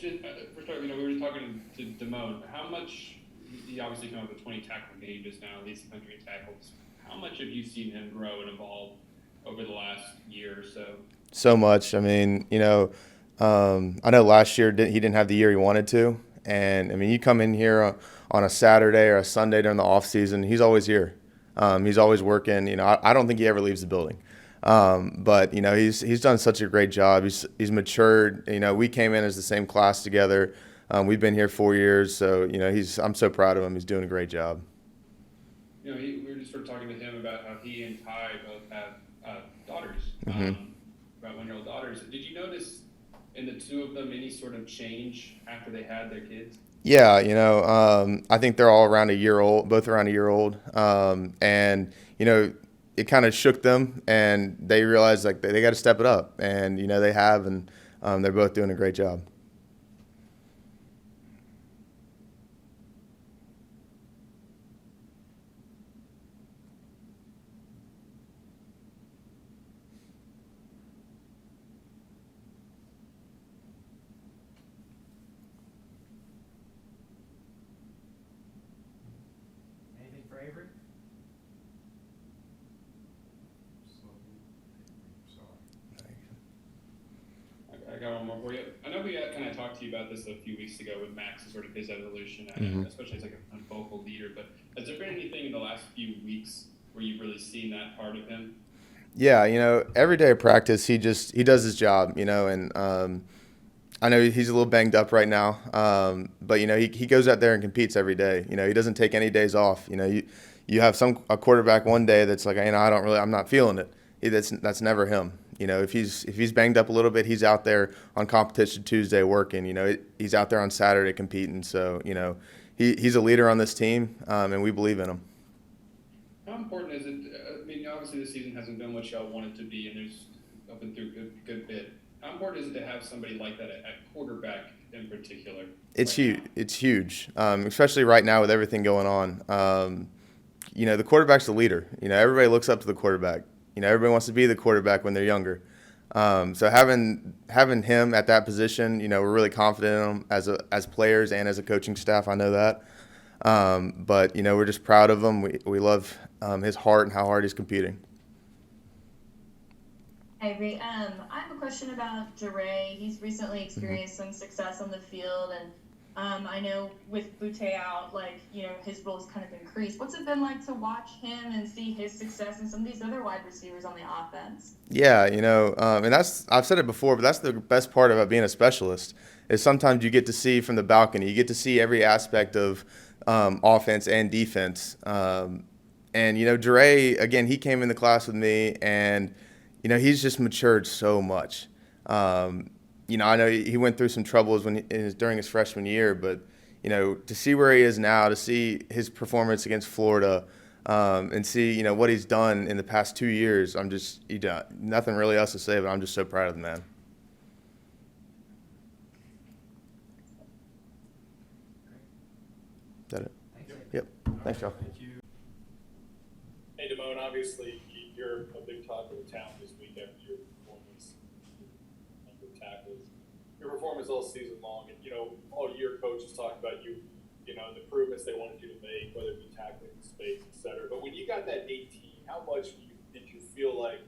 just, for start, we were just talking to Damone. How much, he obviously came up with 20 tackle game just now, at least 100 tackles. How much have you seen him grow and evolve over the last year or so? So much. I mean, I know last year he didn't have the year he wanted to, and I mean, you come in here on a Saturday or a Sunday during the off season, he's always here. He's always working. I don't think he ever leaves the building. But he's done such a great job. He's matured. We came in as the same class together. We've been here 4 years, so I'm so proud of him. He's doing a great job. We were just sort of talking to him about how he and Ty both have daughters, Mm-hmm. about 1-year-old daughters. Did you notice in the two of them any sort of change after they had their kids? Yeah, I think they're all around a year old, both around a year old, and it kind of shook them, and they realized like they got to step it up, and they have, and they're both doing a great job. Anything for Avery? I got one more for you. I know we kind of talked to you about this a few weeks ago with Max and sort of his evolution, Mm-hmm. especially as like a vocal leader. But has there been anything in the last few weeks where you've really seen that part of him? Yeah, every day of practice, he does his job, and I know he's a little banged up right now, but he goes out there and competes every day. He doesn't take any days off. You have a quarterback one day that's like, I'm not feeling it. That's never him. If he's banged up a little bit, he's out there on competition Tuesday working. He's out there on Saturday competing. So he's a leader on this team, and we believe in him. How important is it? I mean, obviously the season hasn't been what y'all want it to be, and there's up and through a good bit. How important is it to have somebody like that at quarterback in particular? It's Right huge. now? It's huge, especially right now with everything going on. The quarterback's the leader. Everybody looks up to the quarterback. Everybody wants to be the quarterback when they're younger. So having him at that position, we're really confident in him as players and as a coaching staff. I know that. But we're just proud of him. We love his heart and how hard he's competing. Avery, I have a question about Jaray. He's recently experienced some success on the field, and I know with Butte out, his role's kind of increased. What's it been like to watch him and see his success and some of these other wide receivers on the offense? Yeah, and I've said it before, but that's the best part about being a specialist is sometimes you get to see from the balcony. You get to see every aspect of offense and defense. And Jaray, again, he came in the class with me, and he's just matured so much. I know he went through some troubles during his freshman year, but to see where he is now, to see his performance against Florida, and see what he's done in the past 2 years, nothing really else to say, but I'm just so proud of the man. Is that it? Thanks, Avery. Yep. Thanks, y'all. Thank you. Hey, Damone, obviously you're a big talk of the town this week after your performance, number of tackles, your performance all season long, and all year coaches talk about you, the improvements they wanted you to make, whether it be tackling space, etc. But when you got that 18, how much did you feel like,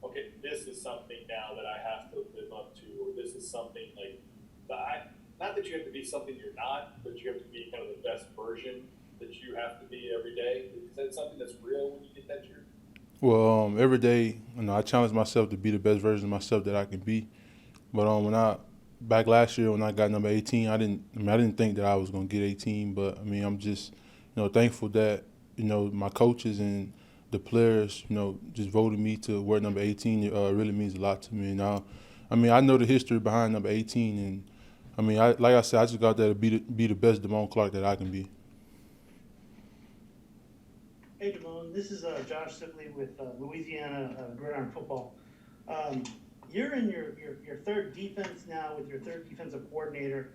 okay, this is something now that I have to live up to, or this is something like that? Not that you have to be something you're not, but you have to be kind of the best version that you have to be every day. Is that something that's real when you get that year? Well, every day, I challenge myself to be the best version of myself that I can be. But back last year when I got number 18, I didn't think that I was gonna get 18. But I'm just, thankful that my coaches and the players, just voted me to wear number 18. It really means a lot to me. Now, I know the history behind number 18, and like I said, I just got there to be the best Damone Clark that I can be. Hey, Damone, this is Josh Sipley with Louisiana Gridiron Football. You're in your third defense now with your third defensive coordinator.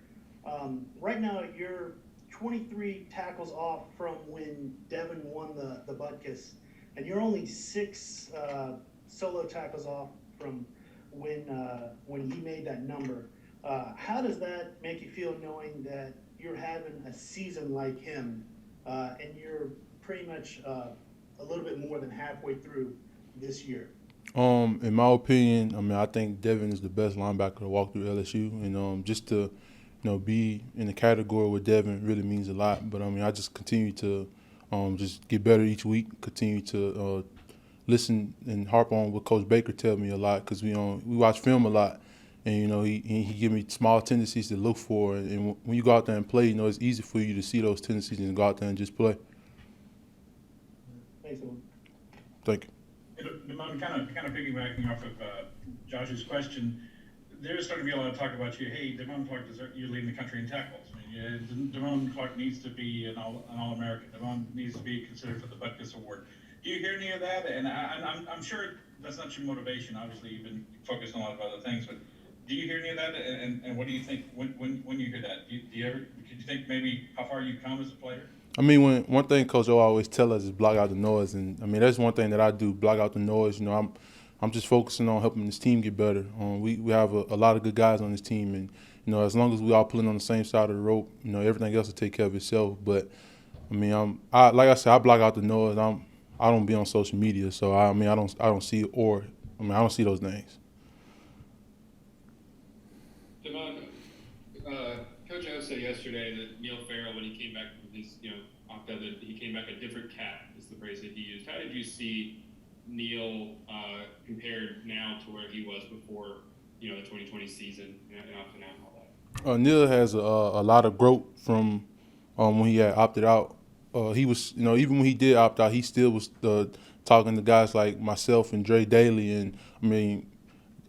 Right now, you're 23 tackles off from when Devin won the Butkus, and you're only 6 solo tackles off from when he made that number. How does that make you feel knowing that you're having a season like him, and you're pretty much a little bit more than halfway through this year? In my opinion, I mean, I think Devin is the best linebacker to walk through LSU, and just to, be in the category with Devin really means a lot. But I mean, I just continue to, just get better each week. Continue to listen and harp on what Coach Baker tells me a lot because we watch film a lot, and he give me small tendencies to look for, and when you go out there and play, it's easy for you to see those tendencies and go out there and just play. Thanks, Owen. Thank you. Damone, kind of piggybacking off of Josh's question, there's starting to be a lot of talk about you. Hey, Damone Clark, you're leading the country in tackles. I mean, Damone Clark needs to be an All-American. Damone needs to be considered for the Butkus Award. Do you hear any of that? And I'm sure that's not your motivation. Obviously, you've been focused on a lot of other things, but do you hear any of that? And what do you think when you hear that? Could you think maybe how far you've come as a player? I mean, one thing Coach O always tell us is block out the noise, and I mean that's one thing that I do, block out the noise. I'm just focusing on helping this team get better. We have a lot of good guys on this team, and as long as we all pulling on the same side of the rope, everything else will take care of itself. But I mean, like I said, I block out the noise. I don't be on social media, so I don't see it, or I don't see those things. Damone, Coach O said yesterday that Neil Farrell, when he came back from his, opt-out, that he came back a different cat, is the phrase that he used. How did you see Neil compared now to where he was before, the 2020 season and opting out and all that? Neil has a lot of growth from when he had opted out. He was, even when he did opt out, he still was talking to guys like myself and Dre Daly, and I mean,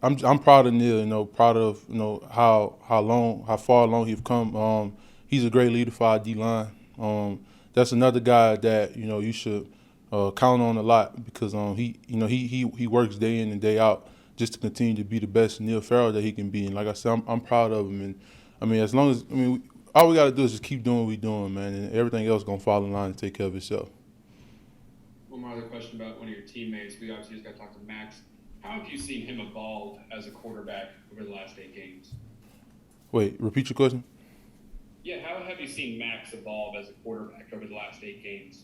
I'm proud of Neil. Proud of how far along he's come. He's a great leader for our D line. That's another guy that you should count on a lot because he works day in and day out just to continue to be the best Neil Farrell that he can be. And like I said, I'm proud of him. And I mean, as long as all we got to do is just keep doing what we're doing, man, and everything else gonna fall in line and take care of itself. One more other question about one of your teammates. We obviously just got to talk to Max. How have you seen him evolve as a quarterback over the last 8 games? Wait, repeat your question? Yeah, how have you seen Max evolve as a quarterback over the last 8 games?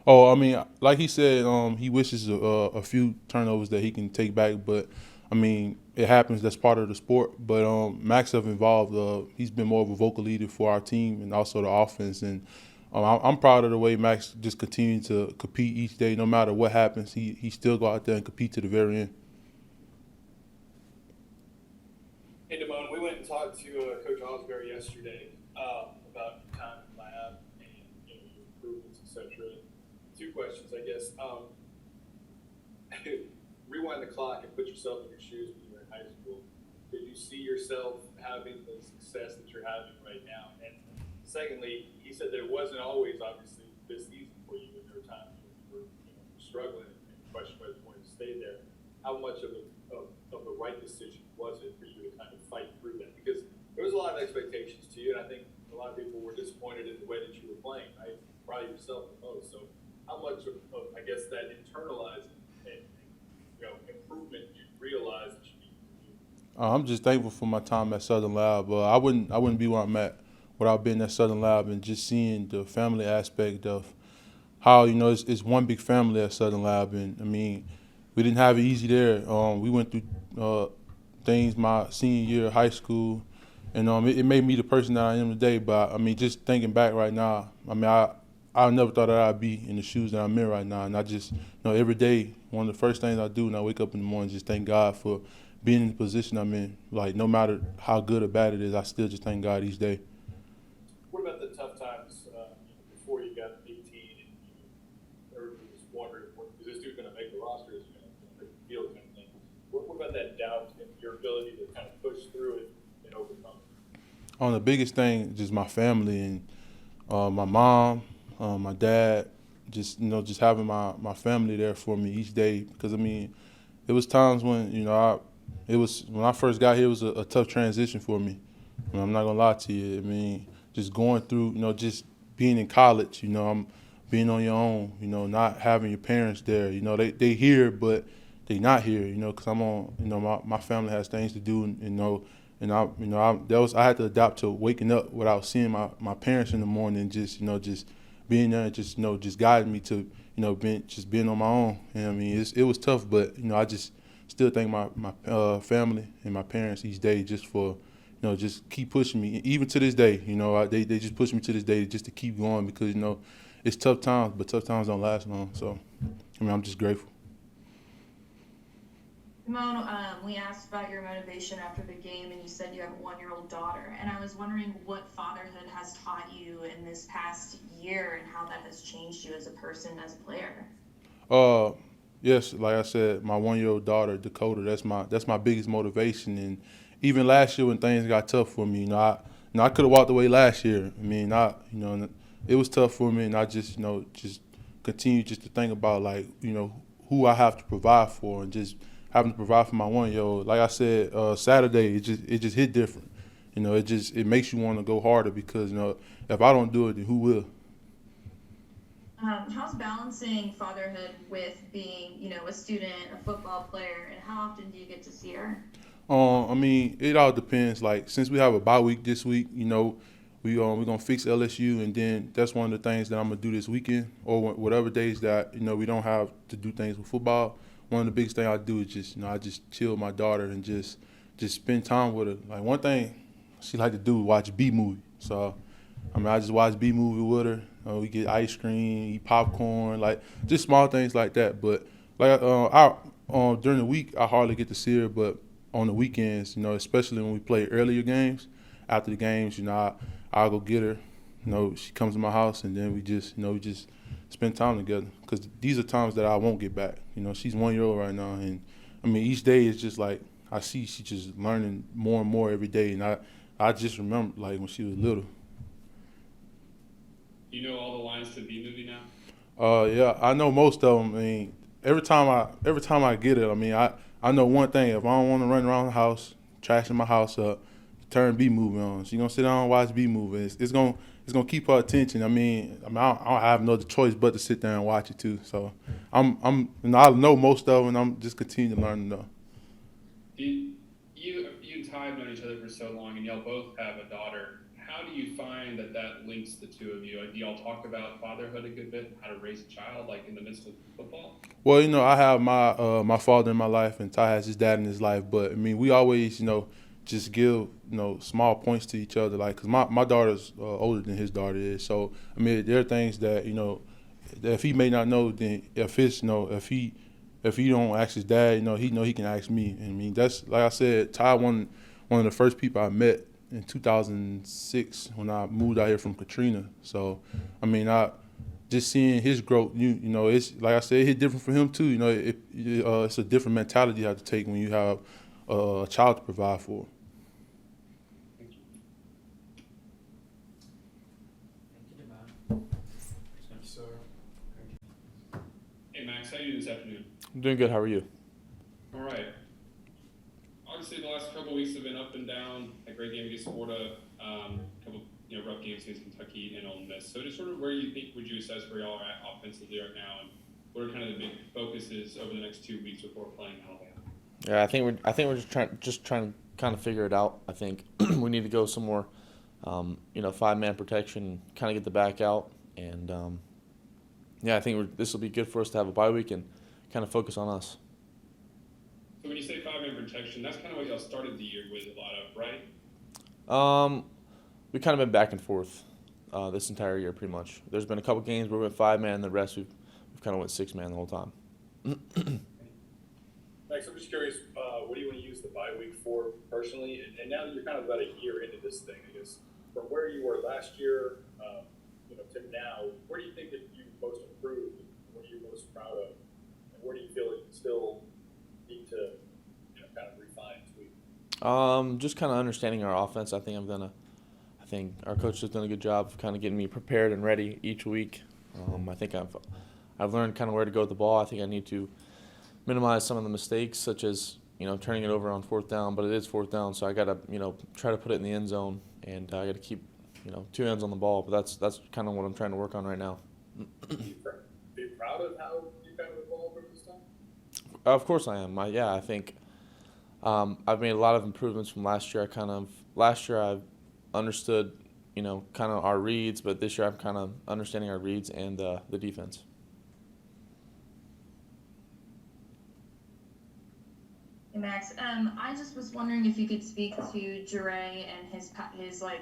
Oh, I mean, like he said, he wishes a few turnovers that he can take back, but I mean, it happens. That's part of the sport. But Max have involved. He's been more of a vocal leader for our team and also the offense. And I'm proud of the way Max just continues to compete each day, no matter what happens. He still go out there and compete to the very end. Hey, Damone, we went and talked to Coach Osbury yesterday about time in lab and your improvements, etc. 2 questions, I guess. Rewind the clock and put yourself in your shoes when you were in high school. Did you see yourself having the success that you're having right now? And secondly, he said that it wasn't always obviously this easy for you, and there were times when you were struggling and questioning whether you wanted to stay there. How much of the right decision was it for you to kind of fight through that? Because there was a lot of expectations to you, and I think a lot of people were disappointed in the way that you were playing, right? Probably yourself the most. So how much of I guess, that internalized and improvement you realize that you need to do? I'm just thankful for my time at Southern Lab. I wouldn't be where I'm at without being at Southern Lab and just seeing the family aspect of how it's one big family at Southern Lab. And I mean, we didn't have it easy there. We went through things my senior year of high school, and it made me the person that I am today. But I mean, just thinking back right now, I mean, I never thought that I'd be in the shoes that I'm in right now. And I just, every day, one of the first things I do when I wake up in the morning is just thank God for being in the position I'm in. Like, no matter how good or bad it is, I still just thank God each day. What about the tough times before you got 18 and everybody was wondering, is this dude going to make the roster? Is he going to make the field kind of thing? What about that doubt and your ability to kind of push through it and overcome it? The biggest thing is just my family and my mom, my dad, just having my family there for me each day. Because I mean, it was times when when I first got here, it was a tough transition for me. I mean, I'm not gonna lie to you. I mean, just going through, just being in college, I'm being on your own, not having your parents there. They here, but they not here, because I'm on, my family has things to do, and And I had to adapt to waking up without seeing my parents in the morning, and just being there, and just guiding me to being on my own. And I mean, it was tough, but I just still thank my family and my parents each day just for just keep pushing me. Even to this day, they just push me to this day just to keep going, because it's tough times, but tough times don't last long. So I mean, I'm just grateful. Damone, we asked about your motivation after the game, and you said you have a 1-year-old daughter. And I was wondering what fatherhood has taught you in this past year and how that has changed you as a person, as a player. Yes, like I said, my 1-year-old daughter, Dakota, that's my biggest motivation. And even last year when things got tough for me, I could have walked away last year. I mean, it was tough for me, and I just continue just to think about who I have to provide for, and just having to provide for my 1-year-old. Like I said, Saturday, it just hit different. It makes you want to go harder, because if I don't do it, then who will? How's balancing fatherhood with being, a student, a football player, and how often do you get to see her? I mean, it all depends. Like, since we have a bye week this week, we're gonna fix LSU, and then that's one of the things that I'm gonna do this weekend, or whatever days that we don't have to do things with football. One of the biggest things I do is I just chill with my daughter and just spend time with her. Like, one thing she like to do is watch B movie. So I mean, I just watch B movie with her. We get ice cream, eat popcorn, like just small things like that. But during the week, I hardly get to see her. But on the weekends, especially when we play earlier games, after the games, I'll go get her. She comes to my house, and then we just spend time together. Because these are times that I won't get back. She's 1 year old right now, and I mean, each day is just like I see she's just learning more and more every day. And I just remember like when she was little. Do you know all the lines to B movie now? Yeah, I know most of them. I mean, every time I get it, I mean, I know one thing. If I don't want to run around the house, trashing my house up, turn B movie on. She's gonna sit down and watch B movie. It's gonna keep her attention. I don't have no other choice but to sit there and watch it too. So I know most of them, and I'm just continuing to learn though. You and Ty have known each other for so long, and y'all both have a daughter. How do you find that links the two of you? Do y'all talk about fatherhood a good bit, how to raise a child, like in the midst of football? Well, I have my father in my life, and Ty has his dad in his life. But I mean, we always, just give small points to each other. Like, cause my daughter's older than his daughter is. So I mean, there are things that that if he may not know, then if he don't ask his dad, he can ask me. And I mean, that's like I said, Ty one of the first people I met in 2006 when I moved out here from Katrina. So, I mean, just seeing his growth, it's like I said, it hit different for him too. It's a different mentality you have to take when you have a child to provide for. Thank you, Damone. Thank you, sir. Hey Max, how you doing this afternoon? I'm doing good. How are you? All right. Obviously, the last couple of weeks have been up and down. A great game against Florida, couple rough games against Kentucky and Ole Miss. So, just sort of where you think would you assess where y'all are at offensively right now, and what are kind of the big focuses over the next 2 weeks before playing Alabama? Yeah, I think we're just trying to kind of figure it out. I think we need to go some more, 5-man protection, kind of get the back out, and I think this will be good for us to have a bye week and kind of focus on us. So when you say 5-man protection, that's kind of what y'all started the year with a lot of, right? We've kind of been back and forth this entire year, pretty much. There's been a couple games where we went 5-man, the rest we've kind of went 6-man the whole time. Max, I'm just curious, what do you want to use the bye week for personally? And now that you're kind of about a year into this thing, I guess, from where you were last year, to now, where do you think that you most improved? What are you most proud of? And where do you feel like you still need to, kind of refine, tweak? Just kind of understanding our offense. I think our coach has done a good job of kind of getting me prepared and ready each week. I think I've learned kind of where to go with the ball. I think I need to minimize some of the mistakes, such as turning it over on 4th down. But it is 4th down, so I got to try to put it in the end zone, and I got to keep 2 ends on the ball. But that's kind of what I'm trying to work on right now. Are you proud of how you kind of evolved over this time? Of course I am. I think I've made a lot of improvements from last year. Last year I understood, kind of our reads, but this year I'm kind of understanding our reads and the defense. Hey Max, I just was wondering if you could speak to Jaray and his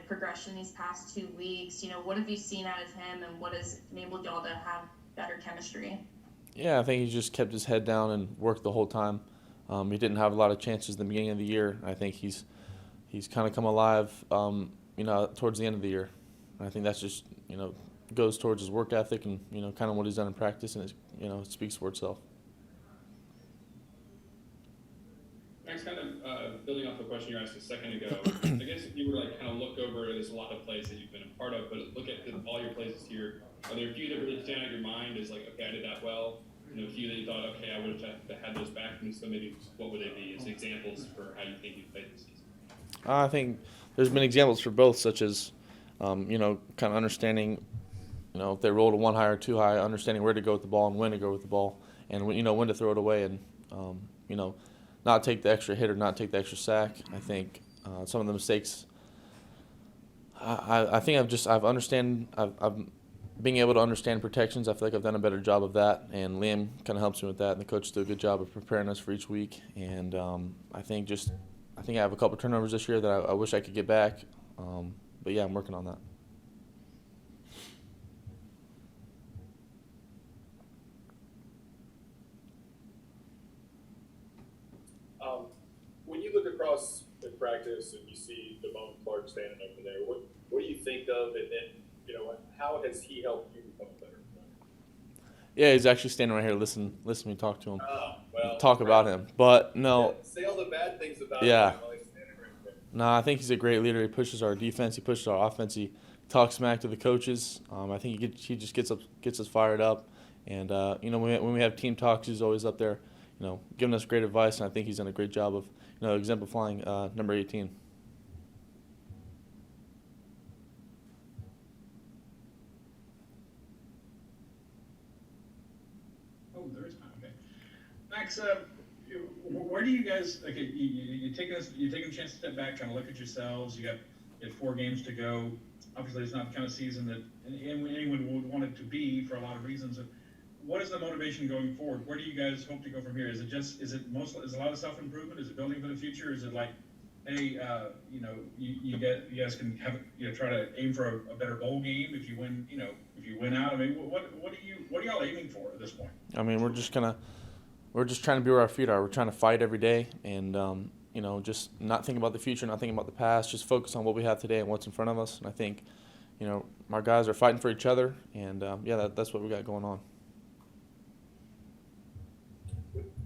progression these past 2 weeks. What have you seen out of him, and what has enabled y'all to have better chemistry? Yeah, I think he just kept his head down and worked the whole time. He didn't have a lot of chances at the beginning of the year. I think he's kind of come alive, towards the end of the year. And I think that's just, goes towards his work ethic and, kind of what he's done in practice, and it speaks for itself. Max, kind of building off the question you asked a second ago, I guess if you were kind of look over, there's a lot of plays that you've been a part of, but look at all your plays this year. Are there a few that really stand out in your mind as okay, I did that well? A few that you thought, okay, I would have had those back, and so maybe what would they be as examples for how you think you played this season? I think there's been examples for both, such as, kind of understanding, if they rolled a 1 high or 2 high, understanding where to go with the ball and when to go with the ball, and when to throw it away, and not take the extra hit or not take the extra sack. I think some of the mistakes. I think I've being able to understand protections. I feel like I've done a better job of that, and Liam kind of helps me with that, and the coach did a good job of preparing us for each week. And I think I have a couple turnovers this year that I wish I could get back, but yeah, I'm working on that. When you look across in practice and you see Damone Clark standing over there, what do you think of, and then how has he helped you become a better player? Yeah, he's actually standing right here. Listen to me talk to him. Well, talk about him. But no. Say all the bad things about yeah. him while he's standing right there. No, I think he's a great leader. He pushes our defense. He pushes our offense. He talks smack to the coaches. I think he just gets us fired up. And when we have team talks, he's always up there, giving us great advice. And I think he's done a great job of exemplifying number 18. There is time. Okay, Max. Where do you guys? Okay, you're taking a chance to step back, kind of look at yourselves. You have 4 games to go. Obviously, it's not the kind of season that anyone would want it to be for a lot of reasons. What is the motivation going forward? Where do you guys hope to go from here? Is it a lot of self improvement? Is it building for the future? Is it like, hey, you guys can have try to aim for a better bowl game if you win out? I mean, what are y'all aiming for at this point? I mean, we're just trying to be where our feet are. We're trying to fight every day, and just not think about the future, not thinking about the past. Just focus on what we have today and what's in front of us. And I think, our guys are fighting for each other, and that's what we got going on.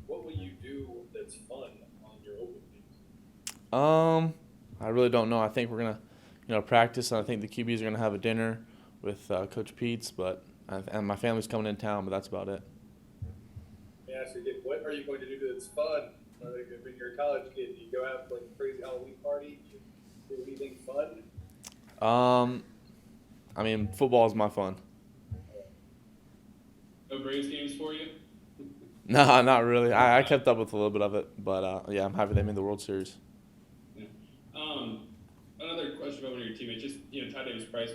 What will you do that's fun on your open games? I really don't know. I think we're gonna, practice, and I think the QBs are gonna have a dinner with Coach Peets, and my family's coming in town, but that's about it. Yeah, so what are you going to do that's fun? When you're a college kid, do you go out for a crazy Halloween party? Do you do anything fun? I mean, football is my fun. No Braves games for you? No, not really. I kept up with a little bit of it, but I'm happy they made the World Series. Yeah. Another question about one of your teammates, just Ty Davis Price.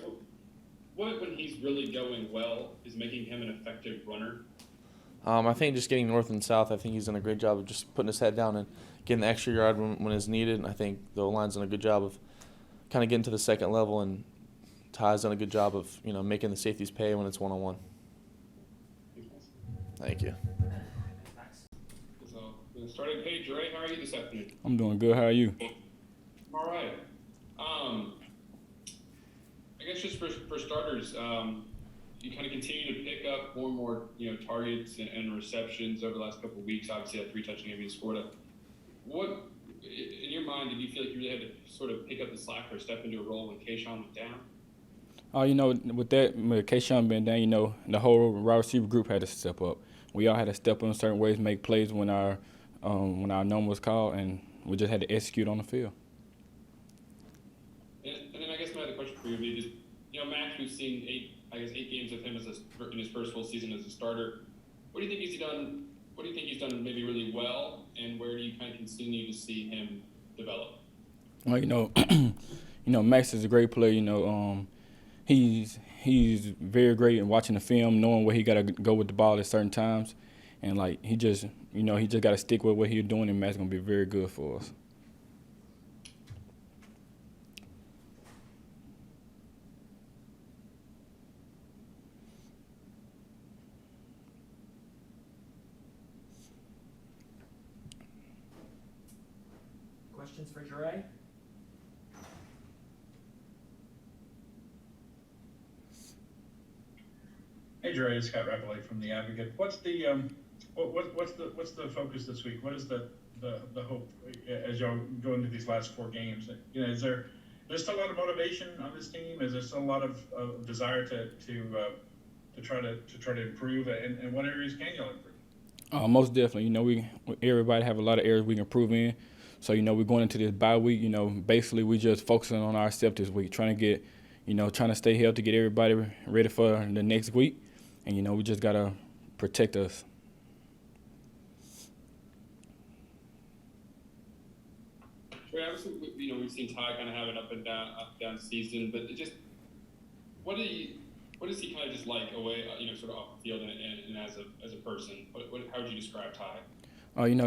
What when he's really going well is making him an effective runner? I think just getting north and south. I think he's done a great job of just putting his head down and getting the extra yard when it's needed. And I think the O-line's done a good job of kind of getting to the second level, and Ty's done a good job of making the safeties pay when it's one-on-one. Thank you. So we're starting. Hey, Jaray, how are you this afternoon? I'm doing good. How are you? All right. I guess just for starters, you kind of continue to pick up more and more, targets and receptions over the last couple of weeks. Obviously, that 3 touchdown game you scored. What, in your mind, did you feel like you really had to sort of pick up the slack or step into a role when Kayshawn went down? With Kayshawn being down, the whole wide receiver group had to step up. We all had to step up in certain ways, make plays when our number was called, and we just had to execute on the field. And then I guess my other question for you would be just, Max, we've seen 8 games of him in his first full season as a starter. What do you think he's done what do you think he's done maybe really well, and where do you kind of continue to see him develop? Well, Max is a great player. He's very great in watching the film, knowing where he got to go with the ball at certain times, and like he just got to stick with what he's doing, and Matt's gonna be very good for us. Questions for Jaray? Hey, Jaray, it's Scott Rappelay from the Advocate. What's the what's the focus this week? What is the hope as y'all go into these last 4 games? Is there's still a lot of motivation on this team? Is there still a lot of desire to try to improve? And what areas can y'all improve? Most definitely. Everybody have a lot of areas we can improve in. So, we're going into this bye week, basically we just focusing on ourselves this week, trying to stay healthy, get everybody ready for the next week. And, we just got to protect us. Obviously, we've seen Ty kind of have an up and down season, but what is he kind of just like away, sort of off the field and as a person? How would you describe Ty?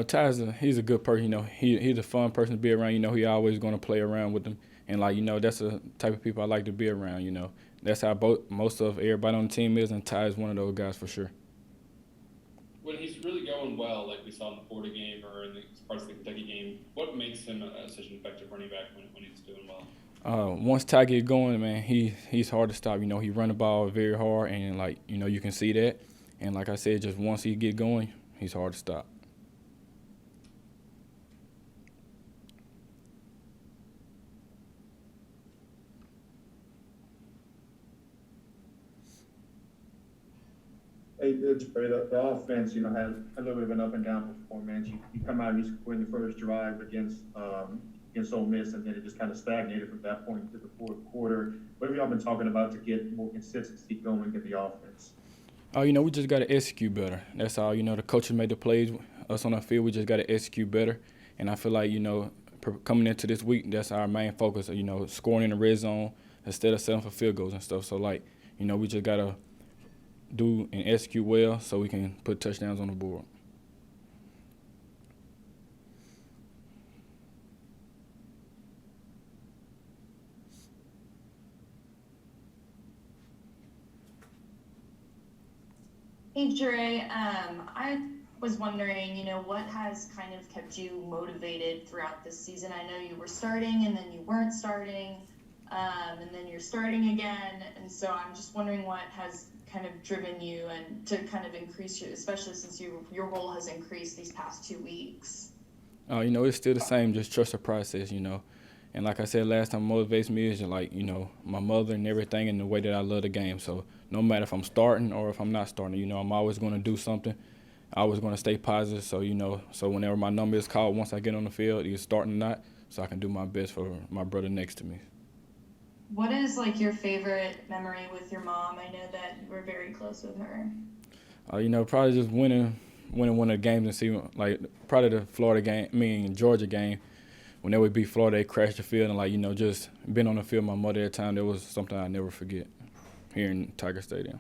Ty's he's a good person. He's a fun person to be around. He always going to play around with them, and that's the type of people I like to be around. That's how most of everybody on the team is, and Ty is one of those guys for sure. When he's really going well, like we saw in the Florida game or in the parts of the Kentucky game, what makes him such an effective running back when he's doing well? Once Ty gets going, man, he's hard to stop. He run the ball very hard, and you can see that. And like I said, just once he get going, he's hard to stop. Hey, the offense, had a little bit of an up and down performance. You come out, you score in the first drive against Ole Miss, and then it just kind of stagnated from that point to the fourth quarter. What have y'all been talking about to get more consistency going in the offense? We just got to execute better. That's all. The coaches made the plays. Us on the field, we just got to execute better. And I feel like, coming into this week, that's our main focus, scoring in the red zone instead of settling for field goals and stuff. So, we just got to do and execute well so we can put touchdowns on the board. Hey, Jaray, I was wondering, what has kind of kept you motivated throughout this season? I know you were starting and then you weren't starting, and then you're starting again. And so I'm just wondering what has kind of driven you and to kind of increase you, especially since your role has increased these past 2 weeks. It's still the same, just trust the process, And like I said last time, what motivates me is my mother and everything and the way that I love the game. So no matter if I'm starting or if I'm not starting, I'm always going to do something. I always going to stay positive. So, so whenever my number is called, once I get on the field, either starting or not, so I can do my best for my brother next to me. What is your favorite memory with your mom? I know that you were very close with her. Probably just winning one of the games and see probably the Florida game, Georgia game. When they would beat Florida, they crashed the field and just being on the field with my mother at the time, that was something I never forget here in Tiger Stadium.